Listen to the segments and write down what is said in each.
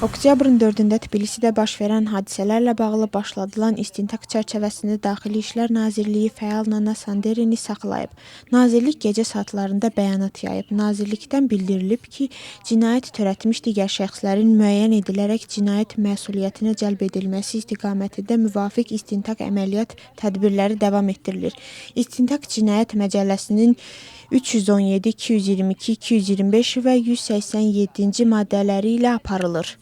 Oktyabrın 4-də Tbilisidə baş verən hadisələrlə bağlı başladılan istintaq çərçivəsində Daxili İşlər Nazirliyi fəal Nana Sanderini saxlayıb. Nazirlik gecə saatlarında bəyanat yayıb. Nazirlikdən bildirilib ki, cinayət törətmiş digər şəxslərin müəyyən edilərək cinayət məsuliyyətinə cəlb edilməsi istiqamətində müvafiq istintaq əməliyyat tədbirləri davam etdirilir. İstintaq Cinayət Məcəlləsinin 317, 222, 225 və 187-ci maddələri ilə aparılır.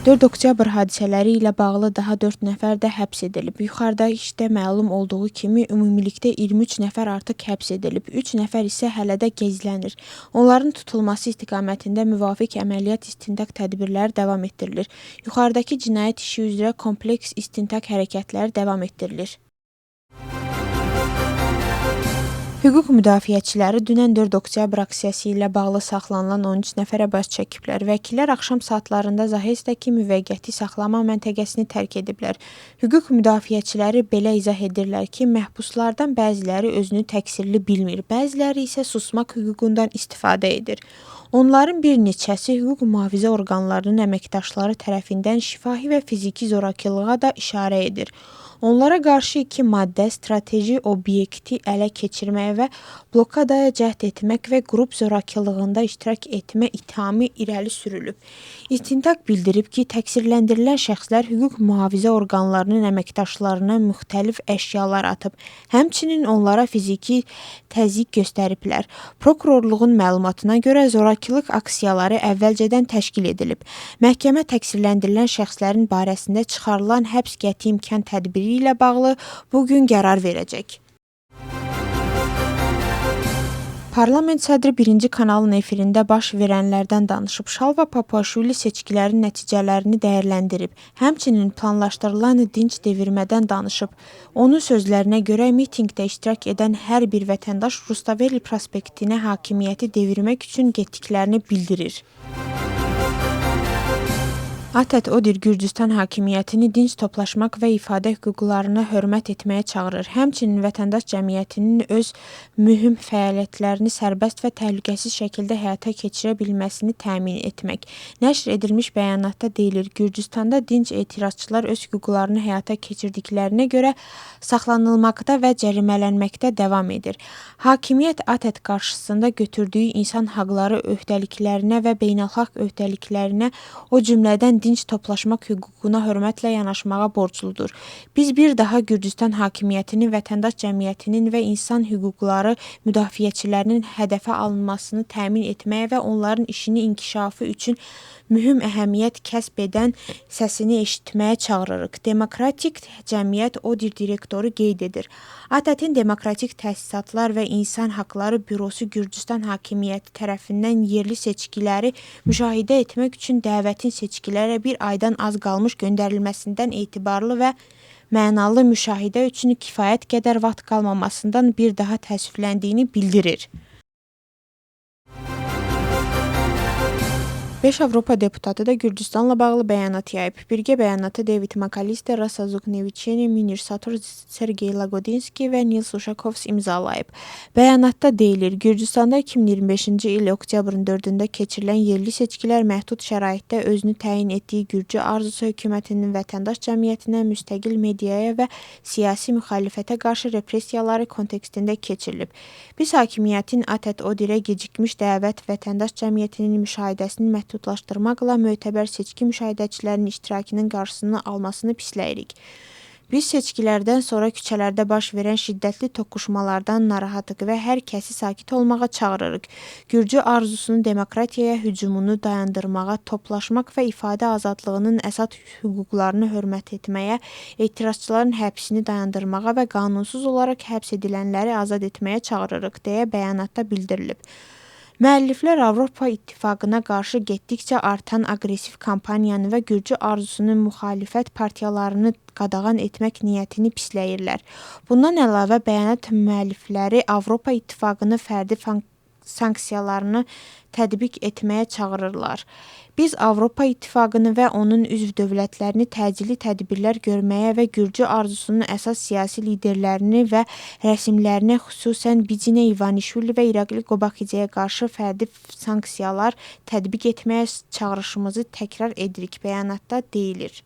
4 oktyabr hadisələri ilə bağlı daha 4 nəfər də həbs edilib. Yuxarıda işdə məlum olduğu kimi ümumilikdə 23 nəfər artıq həbs edilib. 3 nəfər isə hələ də gizlənir. Onların tutulması istiqamətində müvafiq əməliyyat istintaq tədbirləri davam etdirilir. Yuxarıdakı cinayət işi üzrə kompleks istintaq hərəkətləri davam etdirilir. Hüquq müdafiəçiləri dünən 4 oktyabr aksiyası ilə bağlı saxlanılan 13 nəfərə baş çəkiblər. Vəkillər axşam saatlarında Zahestəki müvəqqəti saxlama məntəqəsini tərk ediblər. Hüquq müdafiəçiləri belə izah edirlər ki, məhbuslardan bəziləri özünü təqsirli bilmir, bəziləri isə susmaq hüququndan istifadə edir. Onların bir neçəsi hüquq mühafizə orqanlarının əməkdaşları tərəfindən şifahi və fiziki zorakılığa da işarə edir. Onlara qarşı 2 maddə strateji obyekti ələ keçirmək və blokadaya cəhd etmək və qrup zorakılığında iştirak etmə ittihamı irəli sürülüb. İstintaq bildirib ki, təqsirləndirilən şəxslər hüquq mühafizə orqanlarının əməkdaşlarına müxtəlif əşyalar atıb, həmçinin onlara fiziki təzyiq göstəriblər. Prokurorluğun məlumatına görə zorakılıq aksiyaları əvvəlcədən təşkil edilib. Məhkəmə təqsirləndirilən şəxslərin barəsində çıxarılan həbs qəti imkan tədbiri ilə bağlı bugün qərar verəcək. Parlament sədri 1-ci kanalın efirində baş verənlərdən danışıb. Şalva Papuaşvili seçkilərin nəticələrini dəyərləndirib. Həmçinin planlaşdırılan dinc devirmədən danışıb. Onun sözlərinə görə mitinqdə iştirak edən hər bir vətəndaş Rustaveli prospektinə hakimiyyəti devirmək üçün getdiklərini bildirir. ATƏT ODİR Gürcüstan hakimiyyətini dinc toplaşmaq və ifadə hüquqlarına hörmət etməyə çağırır. Həmçinin vətəndaş cəmiyyətinin öz mühüm fəaliyyətlərini sərbəst və təhlükəsiz şəkildə həyata keçirə bilməsini təmin etmək. Nəşr edilmiş bəyanatda deyilir, Gürcüstanda dinc etirazçılar öz hüquqlarını həyata keçirdiklərinə görə saxlanılmaqda və cərimələnməkdə davam edir. Hakimiyyət ATƏT qarşısında götürdüyü insan haqları öhdəliklərinə və beynəlxalq öhdəliklərinə, o cümlədən dinc toplaşmaq hüququna hörmətlə yanaşmağa borcludur. Biz bir daha Gürcüstan hakimiyyətinin, vətəndaş cəmiyyətinin və insan hüquqları müdafiəçilərinin hədəfə alınmasını təmin etməyə və onların işini inkişafı üçün mühüm əhəmiyyət kəsb edən səsini eşitməyə çağırırıq. Demokratik Cəmiyyət ODİR direktoru qeyd edir. ATƏT-in Demokratik Təsisatlar və İnsan Haqları Bürosu Gürcüstan hakimiyyəti tərəfindən yerli seçkiləri müşahidə etmək üçün dəvətin seçkilərə bir aydan az qalmış göndərilməsindən etibarlı və mənalı müşahidə üçün kifayət qədər vaxt qalmamasından bir daha təəssüfləndiyini bildirir. 5 Avropa deputatı da Gürcüstanla bağlı bəyanat yayıb. Birgə bəyanatı David McAllister, Rasa Zukneviçeni, Minir Sator, Sergey Lagodinski və Nils Ushakovs imzalayıb. Bəyanatda deyilir, Gürcüstanda 2025-ci il oktyabrın 4-də keçirilən yerli seçkilər məhdud şəraitdə özünü təyin etdiyi Gürcü arzusu hökumətinin vətəndaş cəmiyyətinə, müstəqil mediaya və siyasi müxalifətə qarşı repressiyaları kontekstində keçirilib. Biz hakimiyyətin ATƏT ODİR-ə gecikmiş dəvət vətəndaş cəmiyyətinin müşahidəsinin məhdudlaşdırmaqla mötəbər seçki müşahidəçilərinin iştirakının qarşısını almasını pisləyirik. Biz seçkilərdən sonra küçələrdə baş verən şiddətli toqquşmalardan narahatıq və hər kəsi sakit olmağa çağırırıq. Gürcü arzusunu demokratiyaya hücumunu dayandırmağa, toplaşmaq və ifadə azadlığının əsas hüquqlarını hörmət etməyə, etirazçıların həbsini dayandırmağa və qanunsuz olaraq həbs edilənləri azad etməyə çağırırıq, deyə bəyanatda bildirilib. Müəlliflər Avropa İttifaqına qarşı getdikcə artan aqressiv kampaniyanı və Gürcü arzusunun müxalifət partiyalarını qadağan etmək niyyətini pisləyirlər. Bundan əlavə bəyanat müəllifləri Avropa İttifaqını fərdi sanksiyalarını tətbiq etməyə çağırırlar. Biz Avropa İttifaqını və onun üzv dövlətlərini təcili tədbirlər görməyə və Gürcü arzusunun əsas siyasi liderlərini və rəsmilərinə, xüsusən Bidzina İvanişvili və İrakli Qobaxidzeyə qarşı fərdi sanksiyalar tətbiq etməyə çağırışımızı təkrar edirik, bəyanatda deyilir.